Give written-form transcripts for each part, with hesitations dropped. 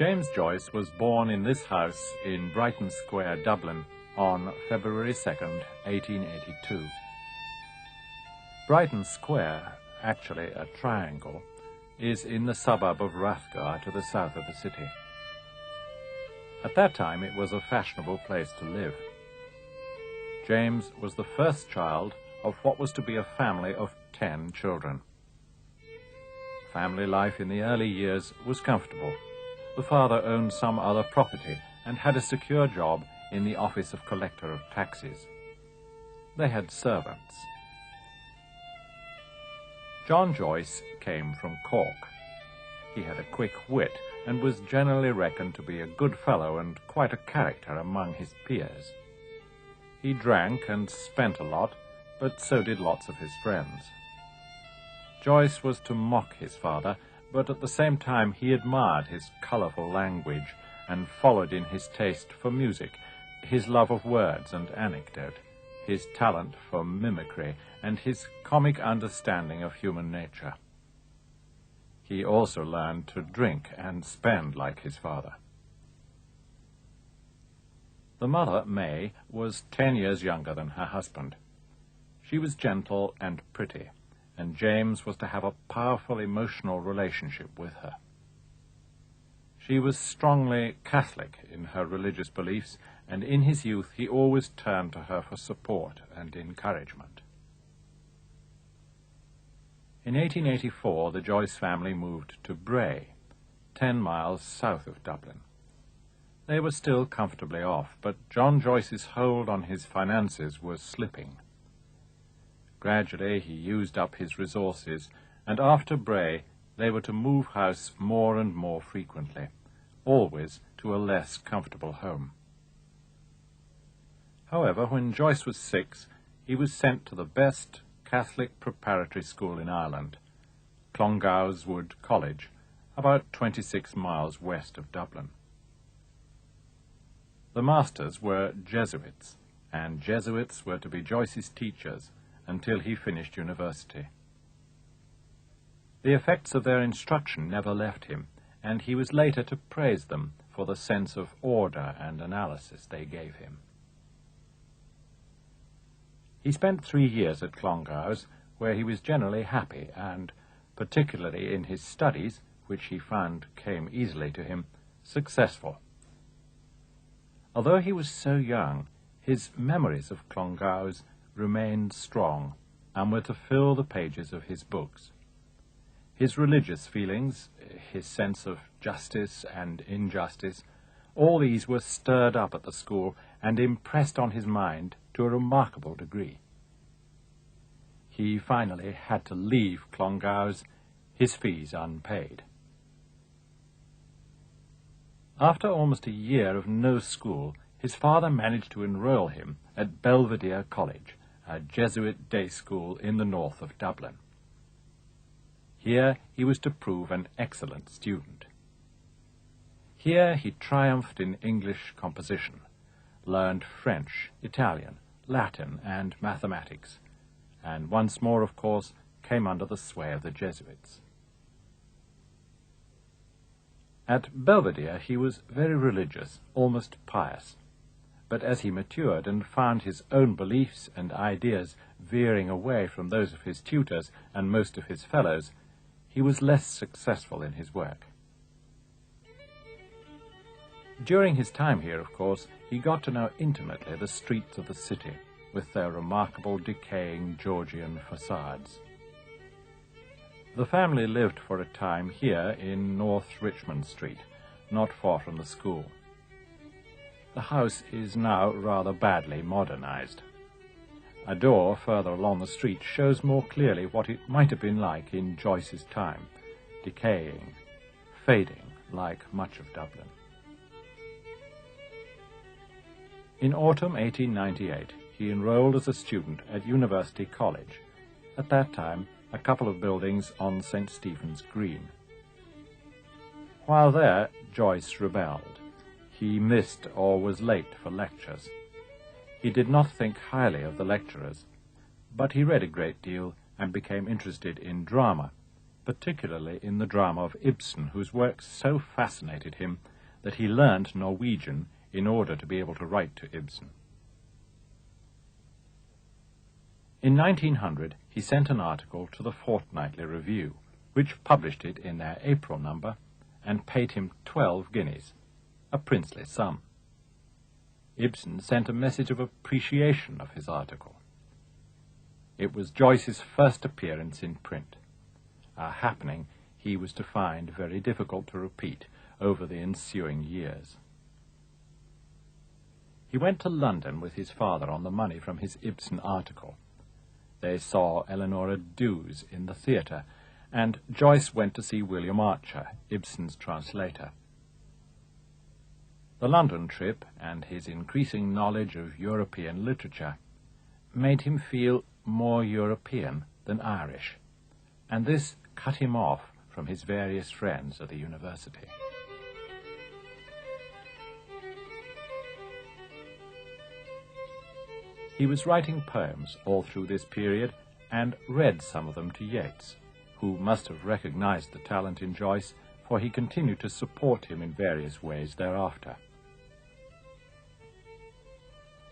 James Joyce was born in this house in Brighton Square, Dublin, on February 2nd, 1882. Brighton Square, actually a triangle, is in the suburb of Rathgar to the south of the city. At that time it was a fashionable place to live. James was the first child of what was to be a family of 10 children. Family life in the early years was comfortable. The father owned some other property and had a secure job in the office of collector of taxes. They had servants. John Joyce came from Cork. He had a quick wit and was generally reckoned to be a good fellow and quite a character among his peers. He drank and spent a lot, but so did lots of his friends. Joyce was to mock his father, but at the same time he admired his colourful language and followed in his taste for music, his love of words and anecdote, his talent for mimicry, and his comic understanding of human nature. He also learned to drink and spend like his father. The mother, May, was 10 years younger than her husband. She was gentle and pretty, and James was to have a powerful emotional relationship with her. She was strongly Catholic in her religious beliefs, and in his youth he always turned to her for support and encouragement. In 1884, the Joyce family moved to Bray, 10 miles south of Dublin. They were still comfortably off, but John Joyce's hold on his finances was slipping. Gradually he used up his resources, and after Bray they were to move house more and more frequently, always to a less comfortable home. However, when Joyce was 6, he was sent to the best Catholic preparatory school in Ireland, Clongowes Wood College, about 26 miles west of Dublin. The masters were Jesuits, and Jesuits were to be Joyce's teachers until he finished university. The effects of their instruction never left him, and he was later to praise them for the sense of order and analysis they gave him. He spent 3 years at Clongowes, where he was generally happy and, particularly in his studies, which he found came easily to him, successful. Although he was so young, his memories of Clongowes remained strong and were to fill the pages of his books. His religious feelings, his sense of justice and injustice, all these were stirred up at the school and impressed on his mind to a remarkable degree. He finally had to leave Clongowes, his fees unpaid. After almost a year of no school, his father managed to enroll him at Belvedere College, a Jesuit day school in the north of Dublin. Here he was to prove an excellent student. Here he triumphed in English composition, learned French, Italian, Latin, and mathematics, and once more, of course, came under the sway of the Jesuits. At Belvedere he was very religious, almost pious, but as he matured and found his own beliefs and ideas veering away from those of his tutors and most of his fellows, he was less successful in his work. During his time here, of course, he got to know intimately the streets of the city, with their remarkable decaying Georgian facades. The family lived for a time here in North Richmond Street, not far from the school. The house is now rather badly modernized. A door further along the street shows more clearly what it might have been like in Joyce's time, decaying, fading like much of Dublin. In autumn 1898, he enrolled as a student at University College, at that time a couple of buildings on St. Stephen's Green. While there, Joyce rebelled. He missed or was late for lectures. He did not think highly of the lecturers, but he read a great deal and became interested in drama, particularly in the drama of Ibsen, whose works so fascinated him that he learned Norwegian in order to be able to write to Ibsen. In 1900, he sent an article to the Fortnightly Review, which published it in their April number, and paid him 12 guineas, a princely sum. Ibsen sent a message of appreciation of his article. It was Joyce's first appearance in print, a happening he was to find very difficult to repeat over the ensuing years. He went to London with his father on the money from his Ibsen article. They saw Eleanora Duse in the theatre, and Joyce went to see William Archer, Ibsen's translator. The London trip and his increasing knowledge of European literature made him feel more European than Irish, and this cut him off from his various friends at the university. He was writing poems all through this period and read some of them to Yeats, who must have recognized the talent in Joyce, for he continued to support him in various ways thereafter.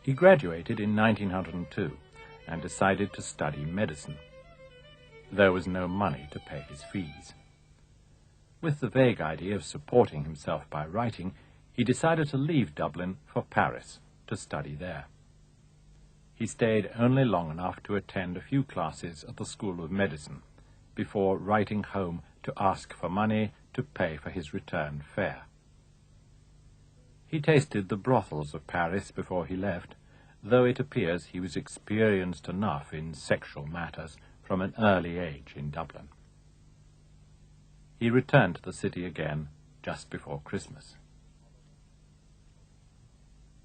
He graduated in 1902 and decided to study medicine. There was no money to pay his fees. With the vague idea of supporting himself by writing, he decided to leave Dublin for Paris to study there. He stayed only long enough to attend a few classes at the School of Medicine before writing home to ask for money to pay for his return fare. He tasted the brothels of Paris before he left, though it appears he was experienced enough in sexual matters from an early age in Dublin. He returned to the city again just before Christmas.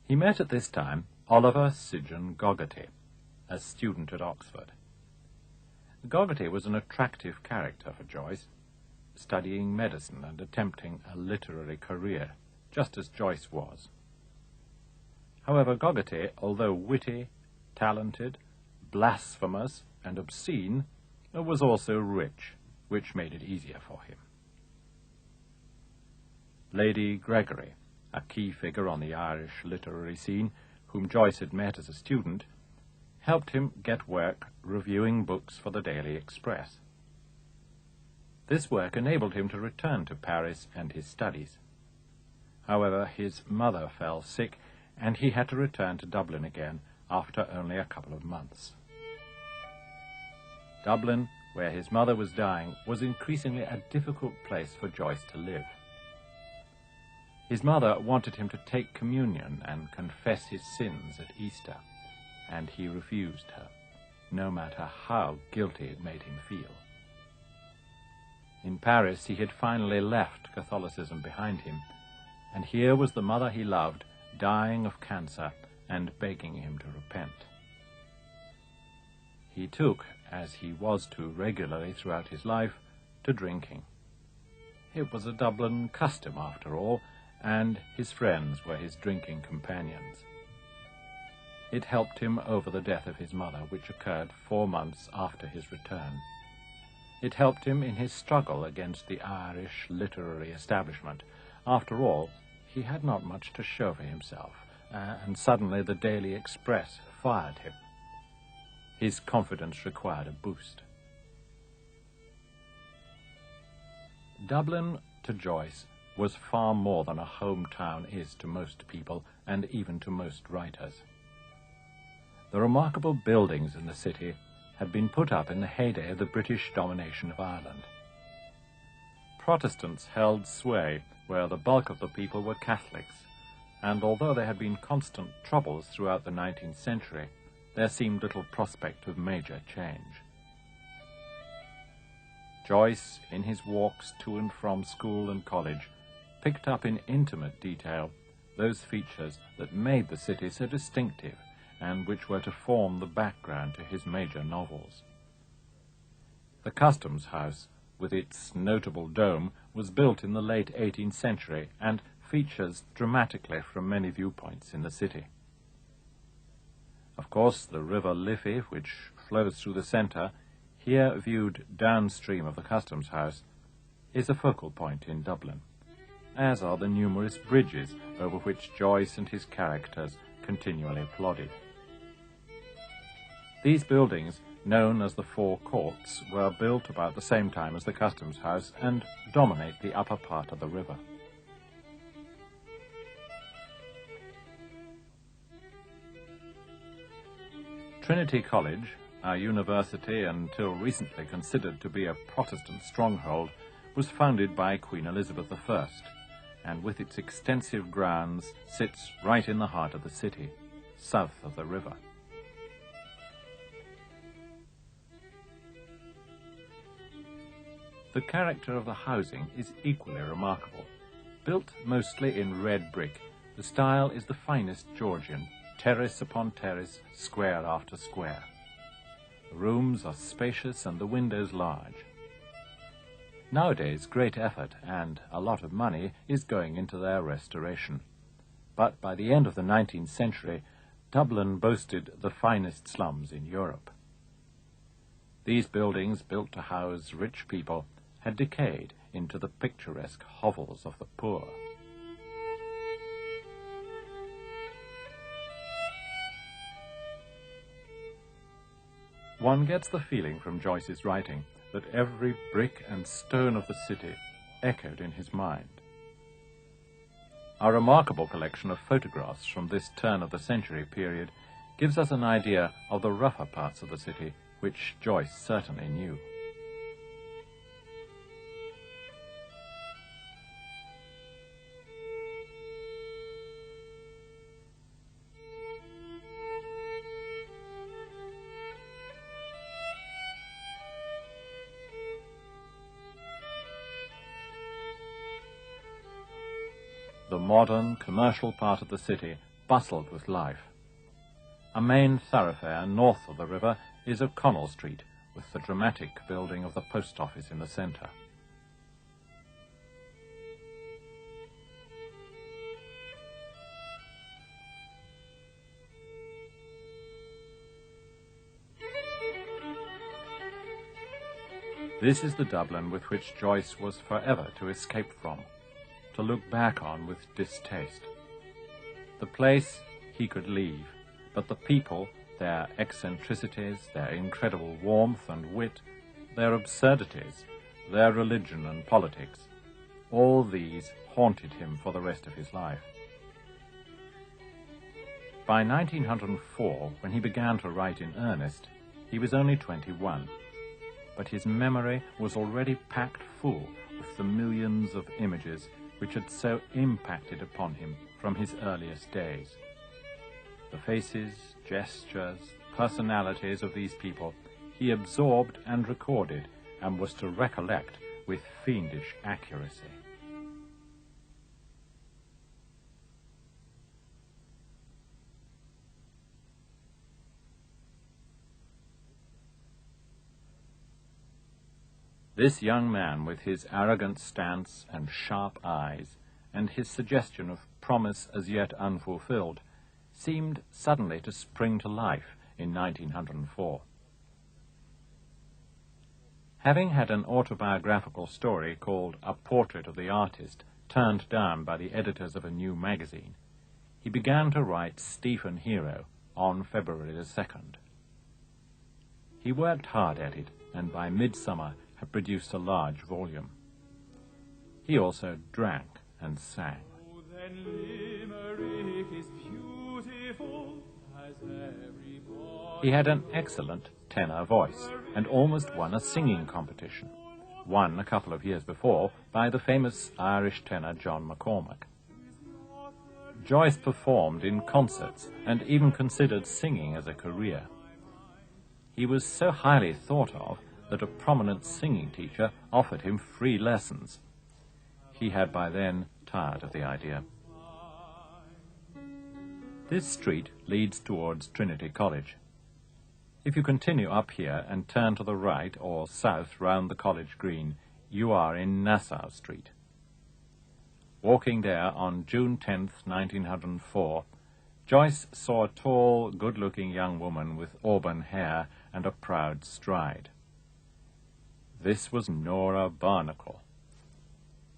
He met at this time Oliver St. Gogarty, a student at Oxford. Gogarty was an attractive character for Joyce, studying medicine and attempting a literary career, just as Joyce was. However, Gogarty, although witty, talented, blasphemous, and obscene, was also rich, which made it easier for him. Lady Gregory, a key figure on the Irish literary scene, whom Joyce had met as a student, helped him get work reviewing books for the Daily Express. This work enabled him to return to Paris and his studies. However, his mother fell sick, and he had to return to Dublin again after only a couple of months. Dublin, where his mother was dying, was increasingly a difficult place for Joyce to live. His mother wanted him to take communion and confess his sins at Easter, and he refused her, no matter how guilty it made him feel. In Paris he had finally left Catholicism behind him, and here was the mother he loved dying of cancer and begging him to repent. He took, as he was to regularly throughout his life, to drinking. It was a Dublin custom, after all, and his friends were his drinking companions. It helped him over the death of his mother, which occurred 4 months after his return. It helped him in his struggle against the Irish literary establishment. After all, he had not much to show for himself, and suddenly the Daily Express fired him. His confidence required a boost. Dublin, to Joyce, was far more than a hometown is to most people, and even to most writers. The remarkable buildings in the city had been put up in the heyday of the British domination of Ireland. Protestants held sway where the bulk of the people were Catholics, and although there had been constant troubles throughout the 19th century, there seemed little prospect of major change. Joyce, in his walks to and from school and college, picked up in intimate detail those features that made the city so distinctive and which were to form the background to his major novels. The Customs House, with its notable dome, was built in the late 18th century and features dramatically from many viewpoints in the city. Of course, the River Liffey, which flows through the centre, here viewed downstream of the Customs House, is a focal point in Dublin. as are the numerous bridges over which Joyce and his characters continually plodded. These buildings, known as the Four Courts, were built about the same time as the Customs House and dominate the upper part of the river. Trinity College, a university until recently considered to be a Protestant stronghold, was founded by Queen Elizabeth I, and with its extensive grounds sits right in the heart of the city, south of the river. The character of the housing is equally remarkable. Built mostly in red brick, the style is the finest Georgian, terrace upon terrace, square after square. The rooms are spacious and the windows large. Nowadays, great effort and a lot of money is going into their restoration. But by the end of the 19th century, Dublin boasted the finest slums in Europe. These buildings, built to house rich people, had decayed into the picturesque hovels of the poor. One gets the feeling from Joyce's writing that every brick and stone of the city echoed in his mind. A remarkable collection of photographs from this turn-of-the-century period gives us an idea of the rougher parts of the city, which Joyce certainly knew. The modern, commercial part of the city bustled with life. A main thoroughfare north of the river is O'Connell Street, with the dramatic building of the post office in the centre. This is the Dublin with which Joyce was forever to escape from, to look back on with distaste. The place he could leave, but the people, their eccentricities, their incredible warmth and wit, their absurdities, their religion and politics, all these haunted him for the rest of his life. By 1904, when he began to write in earnest, he was only 21, but his memory was already packed full with the millions of images which had so impacted upon him from his earliest days. The faces, gestures, personalities of these people he absorbed and recorded, and was to recollect with fiendish accuracy. This young man, with his arrogant stance and sharp eyes, and his suggestion of promise as yet unfulfilled, seemed suddenly to spring to life in 1904. Having had an autobiographical story called A Portrait of the Artist turned down by the editors of a new magazine, he began to write Stephen Hero on February the 2nd. He worked hard at it, and by midsummer had produced a large volume. He also drank and sang. He had an excellent tenor voice, and almost won a singing competition, won a couple of years before by the famous Irish tenor John McCormack. Joyce performed in concerts and even considered singing as a career. He was so highly thought of that a prominent singing teacher offered him free lessons. He had by then tired of the idea. This street leads towards Trinity College. If you continue up here and turn to the right or south round the college green, you are in Nassau Street. Walking there on June 10th, 1904, Joyce saw a tall, good-looking young woman with auburn hair and a proud stride. This was Nora Barnacle.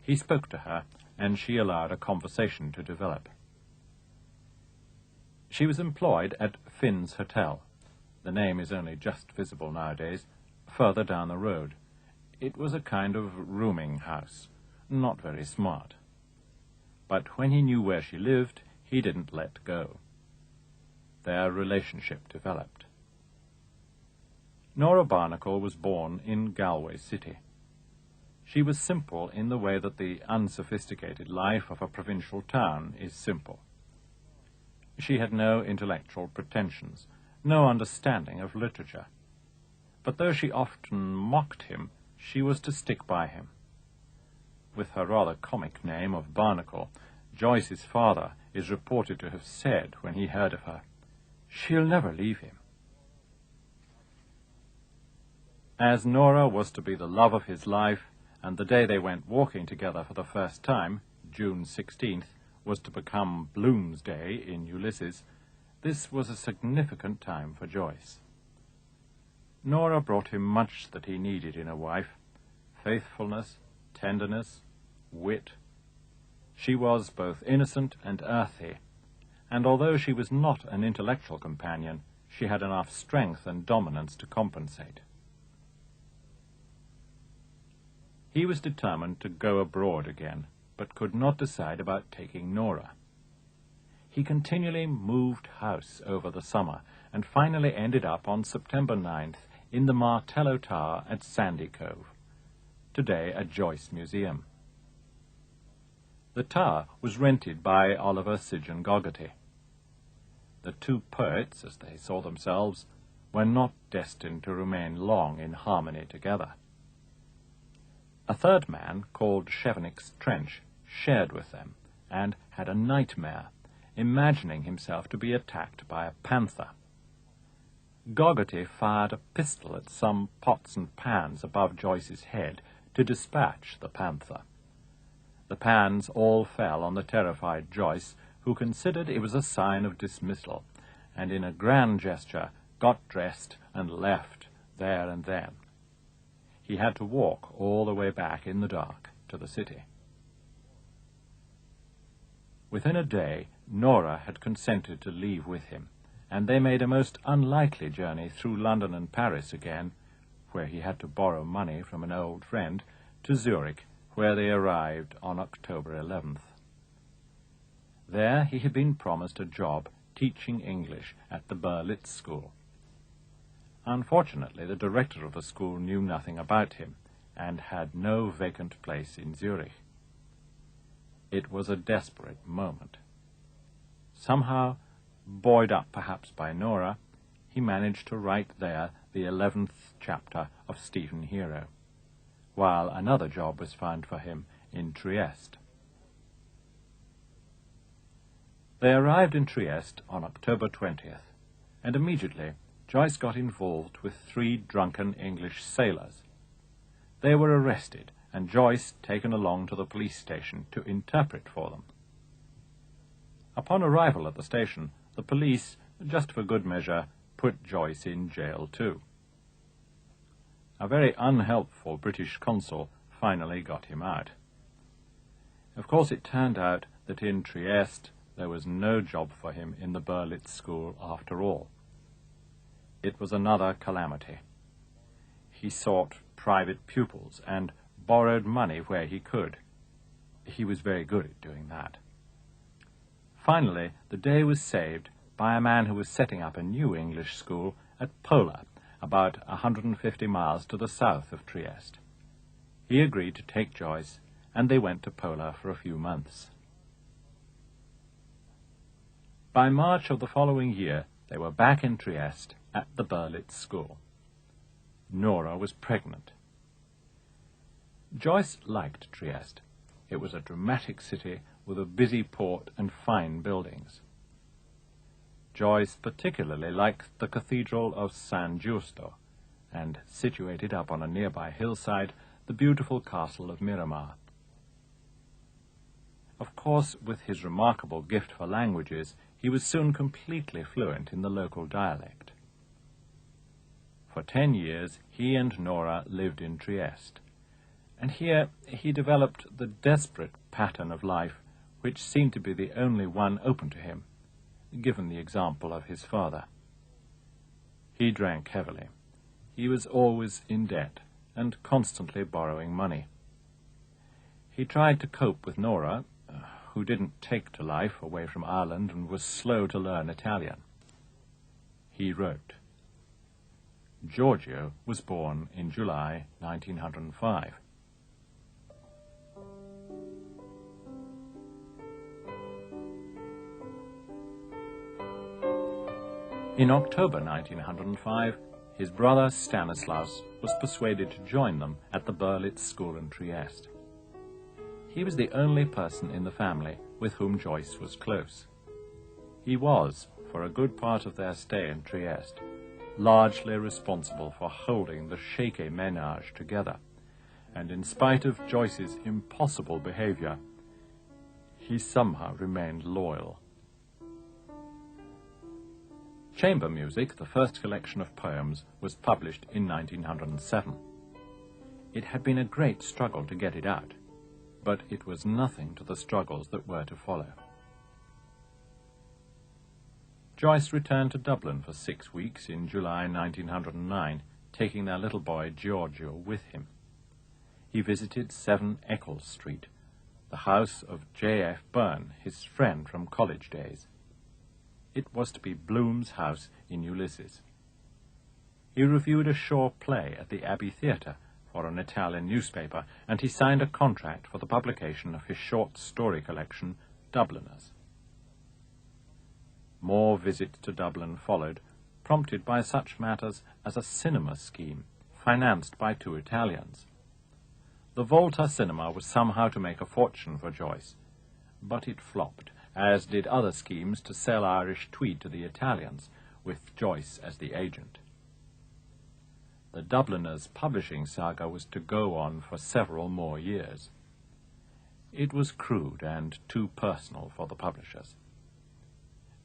He spoke to her, and she allowed a conversation to develop. She was employed at Finn's Hotel. The name is only just visible nowadays, further down the road. It was a kind of rooming house, not very smart. But when he knew where she lived, he didn't let go. Their relationship developed. Nora Barnacle was born in Galway City. She was simple in the way that the unsophisticated life of a provincial town is simple. She had no intellectual pretensions, no understanding of literature. But though she often mocked him, she was to stick by him. With her rather comic name of Barnacle, Joyce's father is reported to have said when he heard of her, "She'll never leave him." As Nora was to be the love of his life, and the day they went walking together for the first time, June 16th, was to become Bloomsday in Ulysses, this was a significant time for Joyce. Nora brought him much that he needed in a wife: faithfulness, tenderness, wit. She was both innocent and earthy, and although she was not an intellectual companion, she had enough strength and dominance to compensate. He was determined to go abroad again, but could not decide about taking Nora. He continually moved house over the summer, and finally ended up on September 9th in the Martello Tower at Sandy Cove, today a Joyce Museum. The tower was rented by Oliver St. Gogarty. The two poets, as they saw themselves, were not destined to remain long in harmony together. A third man, called Chevenix's Trench, shared with them, and had a nightmare, imagining himself to be attacked by a panther. Gogarty fired a pistol at some pots and pans above Joyce's head to dispatch the panther. The pans all fell on the terrified Joyce, who considered it was a sign of dismissal, and in a grand gesture got dressed and left there and then. He had to walk all the way back in the dark to the city. Within a day, Nora had consented to leave with him, and they made a most unlikely journey through London and Paris again, where he had to borrow money from an old friend, to Zurich, where they arrived on October 11th. There he had been promised a job teaching English at the Berlitz School. Unfortunately, the director of the school knew nothing about him, and had no vacant place in Zurich. It was a desperate moment. Somehow, buoyed up perhaps by Nora, he managed to write there the 11th chapter of Stephen Hero, while another job was found for him in Trieste. They arrived in Trieste on October 20th, and immediately Joyce got involved with 3 drunken English sailors. They were arrested, and Joyce taken along to the police station to interpret for them. Upon arrival at the station, the police, just for good measure, put Joyce in jail too. A very unhelpful British consul finally got him out. Of course, it turned out that in Trieste there was no job for him in the Berlitz School after all. It was another calamity. He sought private pupils and borrowed money where he could. He was very good at doing that. Finally, the day was saved by a man who was setting up a new English school at Pola, about 150 miles to the south of Trieste. He agreed to take Joyce, and they went to Pola for a few months. By March of the following year, they were back in Trieste at the Berlitz School. Nora was pregnant. Joyce liked Trieste. It was a dramatic city with a busy port and fine buildings. Joyce particularly liked the Cathedral of San Giusto, and, situated up on a nearby hillside, the beautiful castle of Miramar. Of course, with his remarkable gift for languages, he was soon completely fluent in the local dialect. For 10 years, he and Nora lived in Trieste, And here he developed the desperate pattern of life which seemed to be the only one open to him, given the example of his father. He drank heavily. He was always in debt and constantly borrowing money. He tried to cope with Nora, who didn't take to life away from Ireland and was slow to learn Italian. He wrote. Giorgio was born in July 1905. In October 1905, his brother Stanislaus was persuaded to join them at the Berlitz School in Trieste. He was the only person in the family with whom Joyce was close. He was, for a good part of their stay in Trieste, largely responsible for holding the shaky ménage together, and in spite of Joyce's impossible behavior, he somehow remained loyal. Chamber Music, the first collection of poems, was published in 1907. It had been a great struggle to get it out, but it was nothing to the struggles that were to follow. Joyce returned to Dublin for 6 weeks in July 1909, taking their little boy Giorgio with him. He visited 7 Eccles Street, the house of J.F. Byrne, his friend from college days. It was to be Bloom's house in Ulysses. He reviewed a Shaw play at the Abbey Theatre for an Italian newspaper, and he signed a contract for the publication of his short story collection, Dubliners. More visits to Dublin followed, prompted by such matters as a cinema scheme, financed by 2 Italians. The Volta cinema was somehow to make a fortune for Joyce, but it flopped, as did other schemes to sell Irish tweed to the Italians, with Joyce as the agent. The Dubliners' publishing saga was to go on for several more years. It was crude and too personal for the publishers.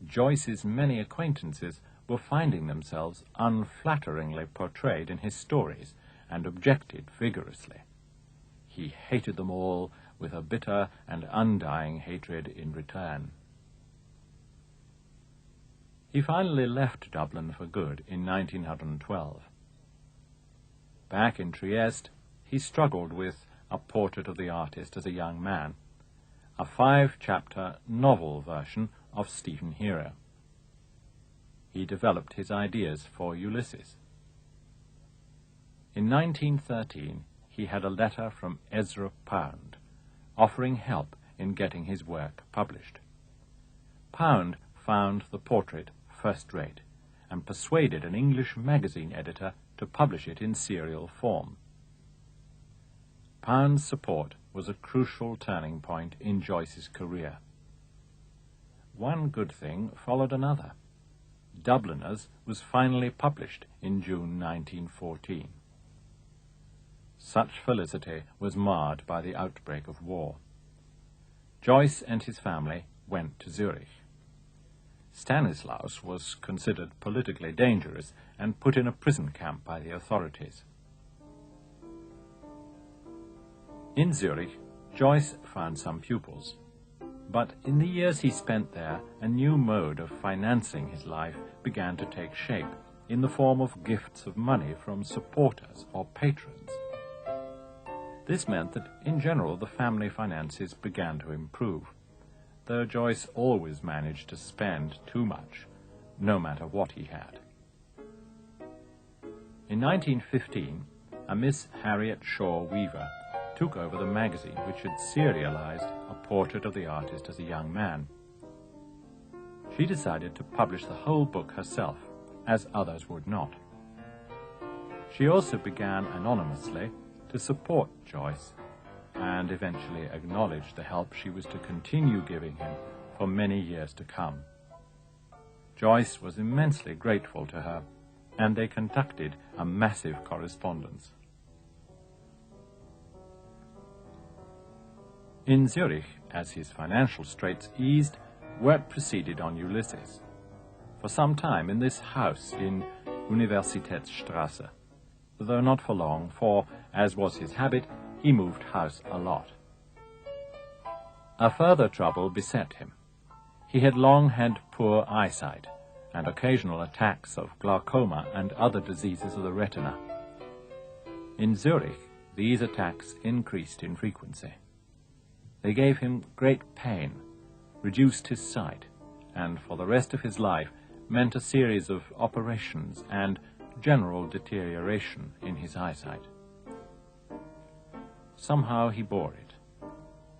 Joyce's many acquaintances were finding themselves unflatteringly portrayed in his stories and objected vigorously. He hated them all with a bitter and undying hatred in return. He finally left Dublin for good in 1912. Back in Trieste, he struggled with A Portrait of the Artist as a Young Man, a 5-chapter novel version of Stephen Hero. He developed his ideas for Ulysses. In 1913, he had a letter from Ezra Pound, offering help in getting his work published. Pound found the portrait first-rate and persuaded an English magazine editor to publish it in serial form. Pound's support was a crucial turning point in Joyce's career. One good thing followed another. Dubliners was finally published in June 1914. Such felicity was marred by the outbreak of war. Joyce and his family went to Zurich. Stanislaus was considered politically dangerous and put in a prison camp by the authorities. In Zurich, Joyce found some pupils, but in the years he spent there, a new mode of financing his life began to take shape in the form of gifts of money from supporters or patrons. This meant that, in general, the family finances began to improve, though Joyce always managed to spend too much, no matter what he had. In 1915, a Miss Harriet Shaw Weaver took over the magazine which had serialized A Portrait of the Artist as a Young Man. She decided to publish the whole book herself, as others would not. She also began anonymously to support Joyce, and eventually acknowledged the help she was to continue giving him for many years to come. Joyce was immensely grateful to her, and they conducted a massive correspondence. In Zurich, as his financial straits eased, work proceeded on Ulysses. For some time in this house in Universitätsstrasse, though not for long, for, as was his habit, he moved house a lot. A further trouble beset him. He had long had poor eyesight, and occasional attacks of glaucoma and other diseases of the retina. In Zurich, these attacks increased in frequency. They gave him great pain, reduced his sight, and for the rest of his life meant a series of operations and general deterioration in his eyesight. Somehow he bore it.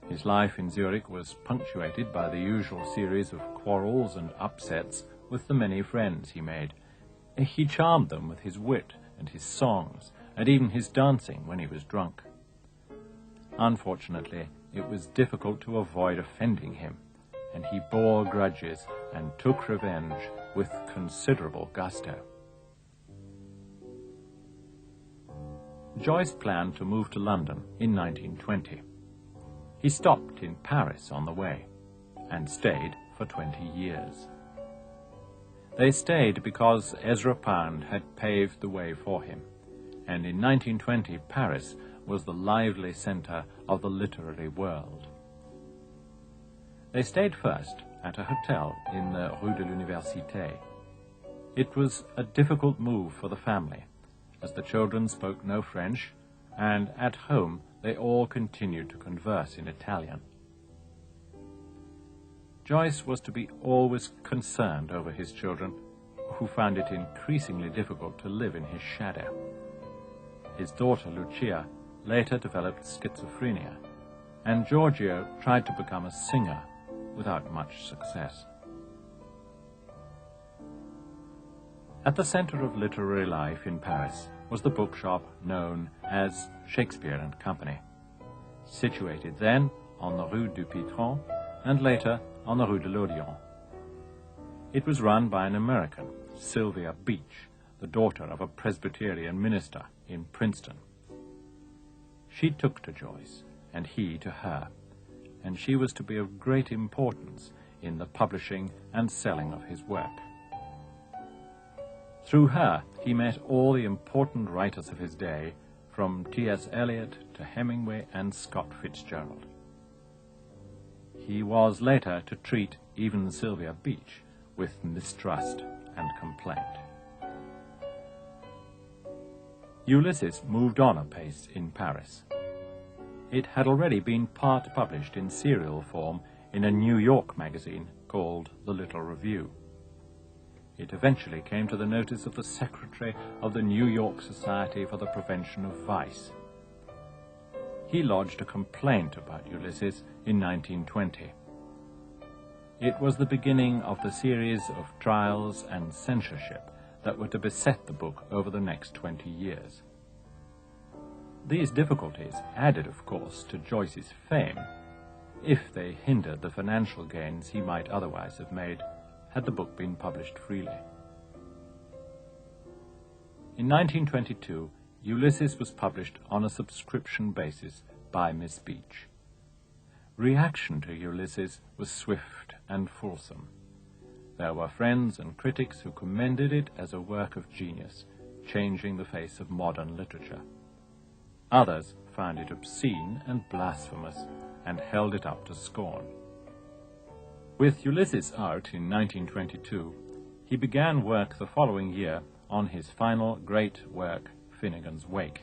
His life in Zurich was punctuated by the usual series of quarrels and upsets with the many friends he made. He charmed them with his wit and his songs, and even his dancing when he was drunk. Unfortunately, it was difficult to avoid offending him, and he bore grudges and took revenge with considerable gusto. Joyce planned to move to London in 1920. He stopped in Paris on the way, and stayed for 20 years. They stayed because Ezra Pound had paved the way for him, and in 1920 Paris was the lively centre of the literary world. They stayed first at a hotel in the Rue de l'Université. It was a difficult move for the family, as the children spoke no French, and at home they all continued to converse in Italian. Joyce was to be always concerned over his children, who found it increasingly difficult to live in his shadow. His daughter Lucia later developed schizophrenia, and Giorgio tried to become a singer without much success. At the centre of literary life in Paris was the bookshop known as Shakespeare and Company, situated then on the Rue du Pitron and later on the Rue de l'Odéon. It was run by an American, Sylvia Beach, the daughter of a Presbyterian minister in Princeton. She took to Joyce, and he to her, and she was to be of great importance in the publishing and selling of his work. Through her, he met all the important writers of his day, from T.S. Eliot to Hemingway and Scott Fitzgerald. He was later to treat even Sylvia Beach with mistrust and complaint. Ulysses moved on apace in Paris. It had already been part published in serial form in a New York magazine called The Little Review. It eventually came to the notice of the secretary of the New York Society for the Prevention of Vice. He lodged a complaint about Ulysses in 1920. It was the beginning of the series of trials and censorship that were to beset the book over the next 20 years. These difficulties added, of course, to Joyce's fame, if they hindered the financial gains he might otherwise have made had the book been published freely. In 1922, Ulysses was published on a subscription basis by Miss Beach. Reaction to Ulysses was swift and fulsome. There were friends and critics who commended it as a work of genius, changing the face of modern literature. Others found it obscene and blasphemous and held it up to scorn. With Ulysses out in 1922, he began work the following year on his final great work, Finnegan's Wake.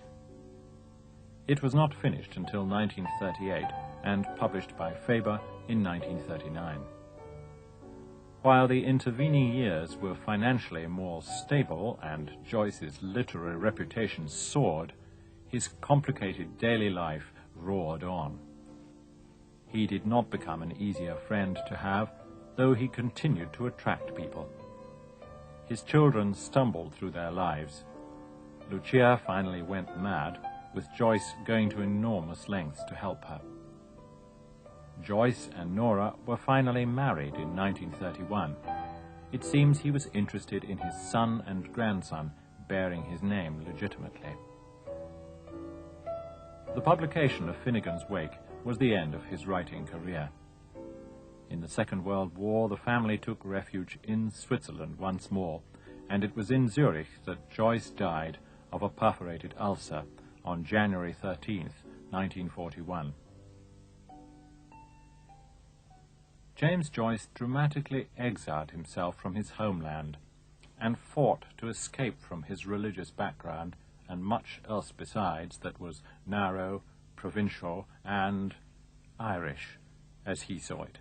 It was not finished until 1938 and published by Faber in 1939. While the intervening years were financially more stable and Joyce's literary reputation soared, his complicated daily life roared on. He did not become an easier friend to have, though he continued to attract people. His children stumbled through their lives. Lucia finally went mad, with Joyce going to enormous lengths to help her. Joyce and Nora were finally married in 1931. It seems he was interested in his son and grandson bearing his name legitimately. The publication of Finnegan's Wake was the end of his writing career. In the Second World War, the family took refuge in Switzerland once more, and it was in Zurich that Joyce died of a perforated ulcer on January 13th, 1941. James Joyce dramatically exiled himself from his homeland and fought to escape from his religious background and much else besides that was narrow, provincial, and Irish, as he saw it.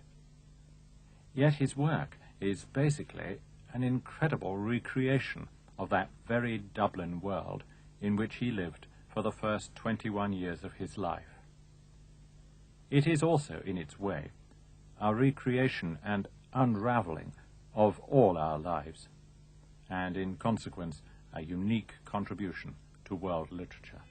Yet his work is basically an incredible recreation of that very Dublin world in which he lived for the first 21 years of his life. It is also, in its way, a recreation and unravelling of all our lives, and in consequence a unique contribution to world literature.